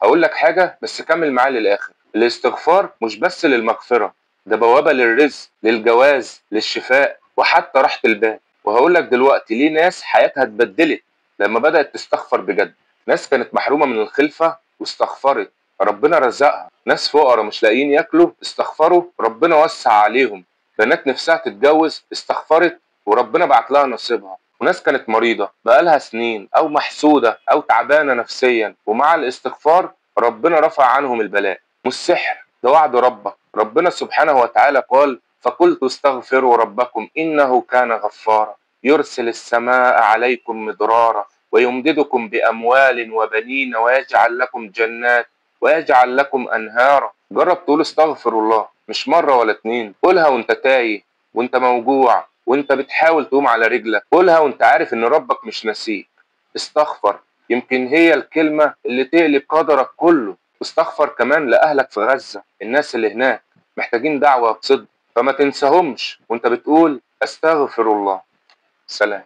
هقول لك حاجة بس كمل معايا للآخر. الاستغفار مش بس للمغفرة، ده بوابة للرزق، للجواز، للشفاء، وحتى راحة البال. وهقول لك دلوقتي ليه ناس حياتها اتبدلت لما بدأت تستغفر بجد. ناس كانت محرومة من الخلفة واستغفرت، ربنا رزقها. ناس فقراء مش لاقيين ياكلوا، استغفروا، ربنا وسع عليهم. بنات نفسها تتجوز، استغفرت، وربنا بعت لها نصيبها. وناس كانت مريضة بقالها سنين أو محسودة أو تعبانة نفسيا، ومع الاستغفار ربنا رفع عنهم البلاء. مش سحر، ده وعد ربك. ربنا سبحانه وتعالى قال: فقلت استغفروا ربكم إنه كان غفارا يرسل السماء عليكم مدرارا ويمددكم بأموال وبنين ويجعل لكم جنات ويجعل لكم أنهارا. جرب تقول استغفر الله، مش مرة ولا اتنين. قولها وانت تايه، وانت موجوع، وانت بتحاول تقوم على رجلك. قولها وانت عارف ان ربك مش ناسيك. استغفر، يمكن هي الكلمة اللي تقلب قدرك كله. واستغفر كمان لأهلك في غزة، الناس اللي هناك محتاجين دعوة بصدق، فما تنساهمش وانت بتقول استغفر الله. سلام.